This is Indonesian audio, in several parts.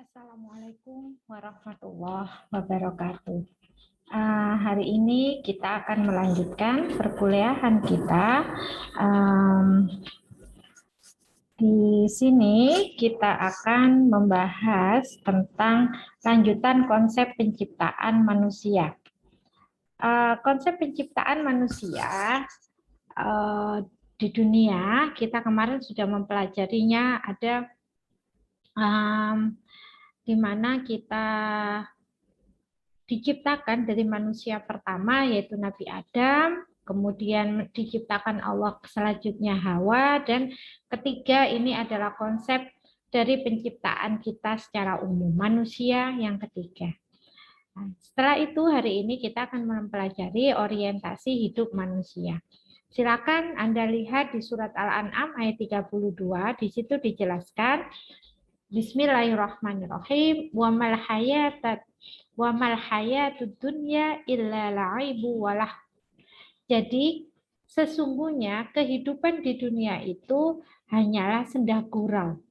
Assalamualaikum warahmatullahi wabarakatuh. Hari ini kita akan melanjutkan perkuliahan kita. Di sini kita akan membahas tentang lanjutan konsep penciptaan manusia. Konsep penciptaan manusia di dunia kita kemarin sudah mempelajarinya, ada di mana kita diciptakan dari manusia pertama yaitu Nabi Adam, kemudian diciptakan Allah selanjutnya Hawa, dan ketiga ini adalah konsep dari penciptaan kita secara umum, manusia yang ketiga. Nah, setelah itu hari ini kita akan mempelajari orientasi hidup manusia. Silakan Anda lihat di surat Al-An'am ayat 32, di situ dijelaskan Bismillahirrahmanirrahim. Wa mal hayatud dunya illa la'ibu walah. Jadi sesungguhnya kehidupan di dunia itu hanyalah senda gurau.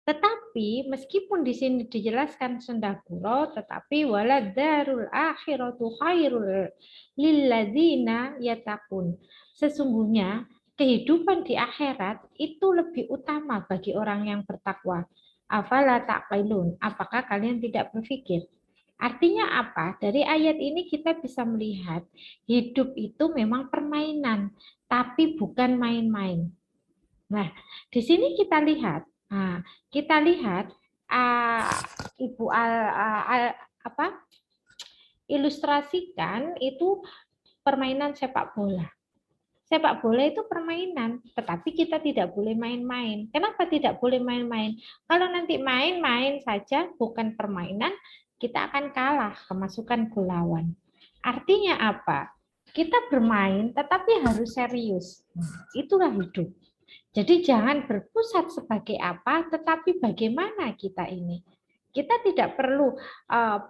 Tetapi meskipun di sini dijelaskan senda gurau, tetapi waladarul akhiratu khairul lilladzina yattaqun. Sesungguhnya kehidupan di akhirat itu lebih utama bagi orang yang bertakwa. Afala taqilun? Apakah kalian tidak berpikir? Artinya apa? Dari ayat ini kita bisa melihat hidup itu memang permainan, tapi bukan main-main. Nah, di sini kita lihat, Ibu ilustrasikan itu permainan sepak bola. Sepak bola itu permainan, tetapi kita tidak boleh main-main. Kenapa tidak boleh main-main? Kalau nanti main-main saja, bukan permainan, kita akan kalah kemasukan gol lawan. Artinya apa? Kita bermain, tetapi harus serius. Itulah hidup. Jadi jangan berpusat sebagai apa, tetapi bagaimana kita ini. Kita tidak perlu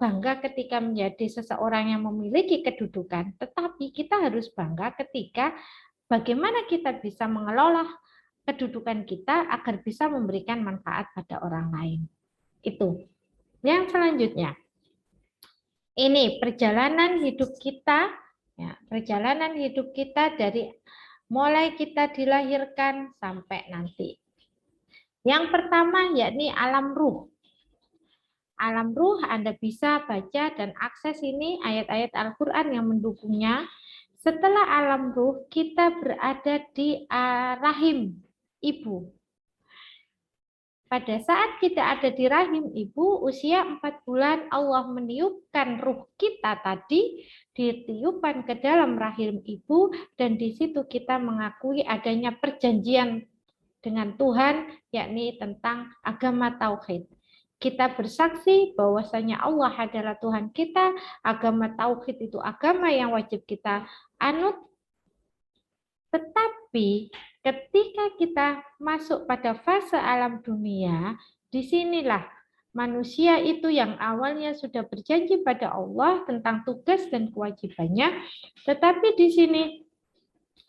bangga ketika menjadi seseorang yang memiliki kedudukan, tetapi kita harus bangga ketika bagaimana kita bisa mengelola kedudukan kita agar bisa memberikan manfaat pada orang lain. Itu. Yang selanjutnya, ini perjalanan hidup kita, ya, perjalanan hidup kita dari mulai kita dilahirkan sampai nanti. Yang pertama yakni alam ruh. Alam ruh Anda bisa baca dan akses ini ayat-ayat Al-Quran yang mendukungnya. Setelah alam ruh, kita berada di rahim ibu. Pada saat kita ada di rahim ibu, usia 4 bulan, Allah meniupkan ruh kita tadi, ditiupkan ke dalam rahim ibu, dan di situ kita mengakui adanya perjanjian dengan Tuhan, yakni tentang agama tauhid. Kita bersaksi bahwasanya Allah adalah Tuhan kita, agama tauhid itu agama yang wajib kita anut. Tetapi ketika kita masuk pada fase alam dunia, disinilah manusia itu yang awalnya sudah berjanji pada Allah tentang tugas dan kewajibannya, tetapi di sini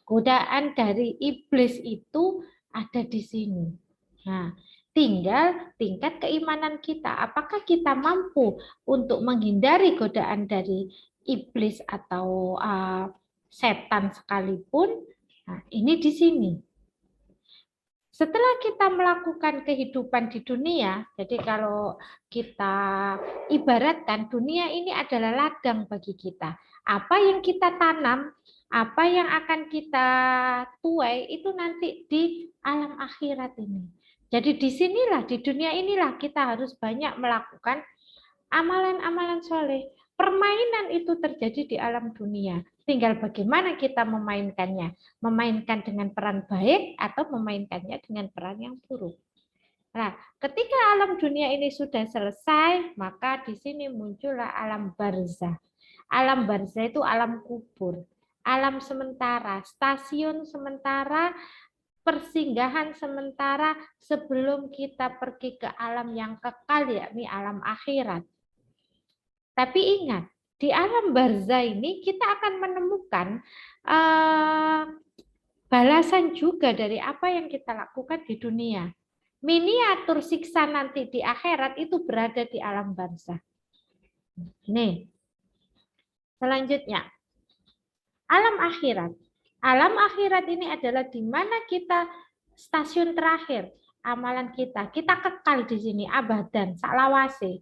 godaan dari iblis itu ada di sini. Nah, tinggal tingkat keimanan kita. Apakah kita mampu untuk menghindari godaan dari iblis atau setan sekalipun? Nah, ini di sini. Setelah kita melakukan kehidupan di dunia, jadi kalau kita ibaratkan dunia ini adalah ladang bagi kita. Apa yang kita tanam, apa yang akan kita tuai itu nanti di alam akhirat ini. Jadi disinilah, di dunia inilah kita harus banyak melakukan amalan-amalan soleh. Permainan itu terjadi di alam dunia. Tinggal bagaimana kita memainkannya. Memainkan dengan peran baik atau memainkannya dengan peran yang buruk. Nah, ketika alam dunia ini sudah selesai, maka di sini muncullah alam barzah. Alam barzah itu alam kubur, alam sementara, stasiun sementara, persinggahan sementara sebelum kita pergi ke alam yang kekal, yakni alam akhirat. Tapi ingat, di alam barzah ini kita akan menemukan balasan juga dari apa yang kita lakukan di dunia. Miniatur siksa nanti di akhirat itu berada di alam barzakh. Nih, selanjutnya alam akhirat. Alam akhirat ini adalah di mana kita stasiun terakhir amalan kita. Kita kekal di sini abadan, saklawase.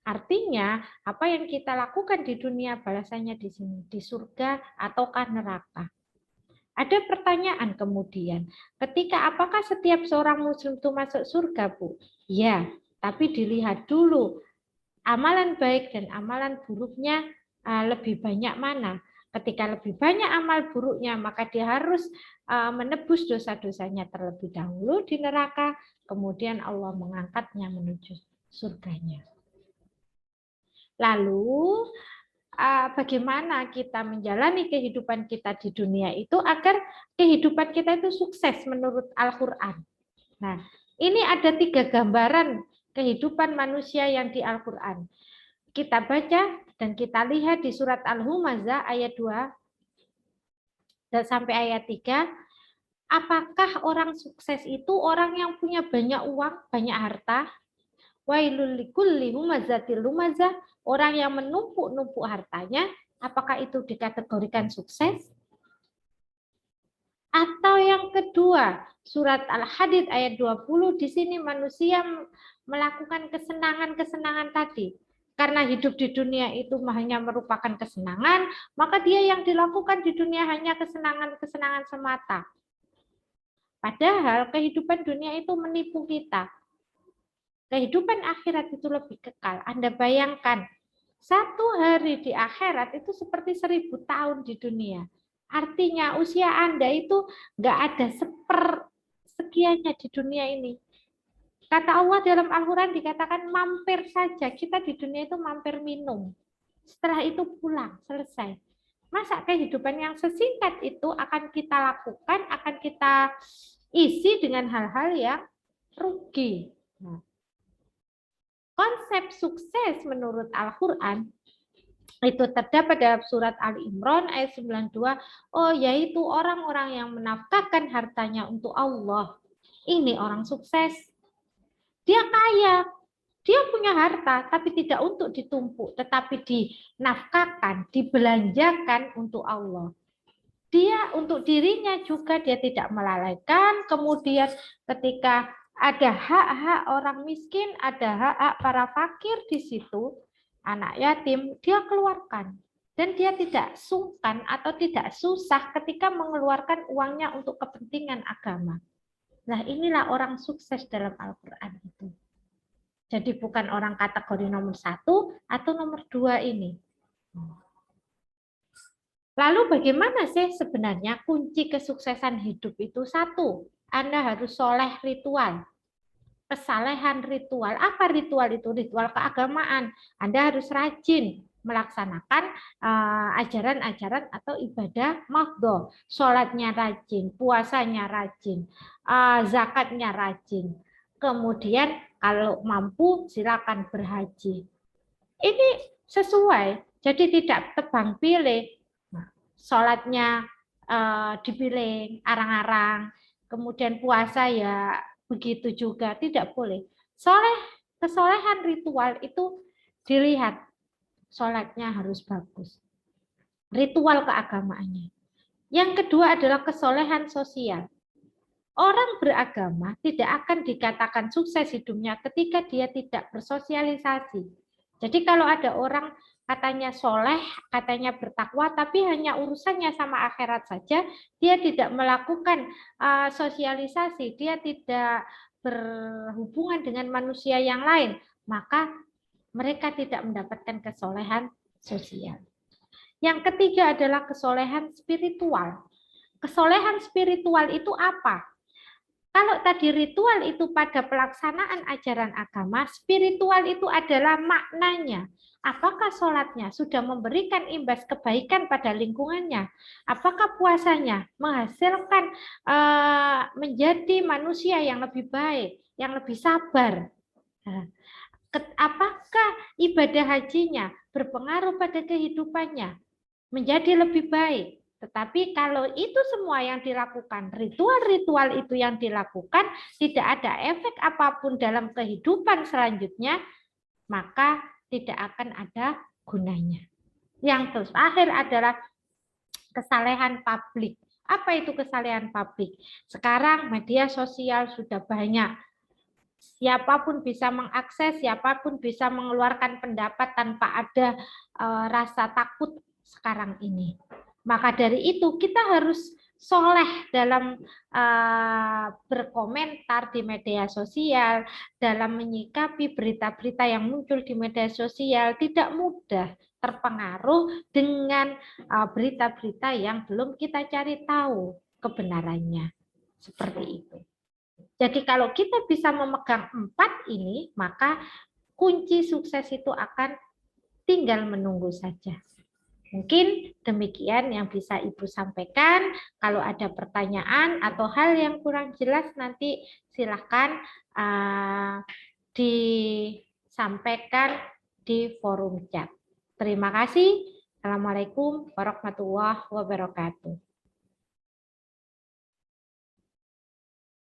Artinya, apa yang kita lakukan di dunia balasannya di sini, di surga ataukah neraka. Ada pertanyaan kemudian, ketika apakah setiap seorang muslim itu masuk surga, Bu? Ya, tapi dilihat dulu amalan baik dan amalan buruknya lebih banyak mana. Ketika lebih banyak amal buruknya, maka dia harus menebus dosa-dosanya terlebih dahulu di neraka, kemudian Allah mengangkatnya menuju surganya. Lalu bagaimana kita menjalani kehidupan kita di dunia itu agar kehidupan kita itu sukses menurut Al-Quran. Nah, ini ada 3 gambaran kehidupan manusia yang di Al-Quran. Kita baca dan kita lihat di surat Al-Humazah ayat 2 dan sampai ayat 3. Apakah orang sukses itu orang yang punya banyak uang, banyak harta? Wailul likulli humazatil lumazah, orang yang menumpuk-numpuk hartanya, apakah itu dikategorikan sukses? Atau yang kedua, surat Al-Hadid ayat 20, di sini manusia melakukan kesenangan-kesenangan tadi. Karena hidup di dunia itu hanya merupakan kesenangan, maka dia yang dilakukan di dunia hanya kesenangan-kesenangan semata. Padahal kehidupan dunia itu menipu kita. Kehidupan akhirat itu lebih kekal. Anda bayangkan, 1 hari di akhirat itu seperti 1000 tahun di dunia. Artinya usia Anda itu nggak ada sepersekiannya di dunia ini. Kata Allah dalam Al-Quran dikatakan mampir saja. Kita di dunia itu mampir minum. Setelah itu pulang, selesai. Masa kehidupan yang sesingkat itu akan kita lakukan, akan kita isi dengan hal-hal yang rugi. Nah, konsep sukses menurut Al-Quran itu terdapat dalam surat Ali Imran ayat 92, yaitu orang-orang yang menafkahkan hartanya untuk Allah. Ini orang sukses. Dia kaya, dia punya harta, tapi tidak untuk ditumpuk, tetapi dinafkahkan, dibelanjakan untuk Allah. Dia untuk dirinya juga dia tidak melalaikan, kemudian ketika ada hak-hak orang miskin, ada hak-hak para fakir di situ, anak yatim, dia keluarkan. Dan dia tidak sungkan atau tidak susah ketika mengeluarkan uangnya untuk kepentingan agama. Nah, inilah orang sukses dalam Al-Quran itu. Jadi bukan orang kategori nomor 1 atau nomor 2 ini. Lalu bagaimana sih sebenarnya kunci kesuksesan hidup itu? 1, Anda harus soleh ritual. Kesalehan ritual. Apa ritual itu? Ritual keagamaan. Anda harus rajin melaksanakan ajaran-ajaran atau ibadah maqdoh. Sholatnya rajin, puasanya rajin, zakatnya rajin. Kemudian kalau mampu silakan berhaji. Ini sesuai, jadi tidak tebang pilih. Sholatnya dipilih arang-arang, kemudian puasa ya begitu juga, tidak boleh. Kesolehan ritual itu dilihat, sholatnya harus bagus. Ritual keagamaannya. Yang kedua adalah kesolehan sosial. Orang beragama tidak akan dikatakan sukses hidupnya ketika dia tidak bersosialisasi. Jadi kalau ada orang katanya soleh, katanya bertakwa, tapi hanya urusannya sama akhirat saja, dia tidak melakukan sosialisasi, dia tidak berhubungan dengan manusia yang lain, maka mereka tidak mendapatkan kesolehan sosial. Yang ketiga adalah kesolehan spiritual. Kesolehan spiritual itu apa? Kalau tadi ritual itu pada pelaksanaan ajaran agama, spiritual itu adalah maknanya. Apakah sholatnya sudah memberikan imbas kebaikan pada lingkungannya? Apakah puasanya menghasilkan menjadi manusia yang lebih baik, yang lebih sabar? Apakah ibadah hajinya berpengaruh pada kehidupannya menjadi lebih baik? Tetapi kalau itu semua yang dilakukan, ritual-ritual itu yang dilakukan, tidak ada efek apapun dalam kehidupan selanjutnya, maka tidak akan ada gunanya. Yang terakhir adalah kesalehan publik. Apa itu kesalehan publik? Sekarang media sosial sudah banyak. Siapapun bisa mengakses, siapapun bisa mengeluarkan pendapat tanpa ada rasa takut sekarang ini. Maka dari itu kita harus soleh dalam berkomentar di media sosial, dalam menyikapi berita-berita yang muncul di media sosial. Tidak mudah terpengaruh dengan berita-berita yang belum kita cari tahu kebenarannya. Seperti itu. Jadi kalau kita bisa memegang 4 ini, maka kunci sukses itu akan tinggal menunggu saja. Mungkin demikian yang bisa Ibu sampaikan. Kalau ada pertanyaan atau hal yang kurang jelas nanti silakan disampaikan di forum chat. Terima kasih. Assalamualaikum warahmatullahi wabarakatuh.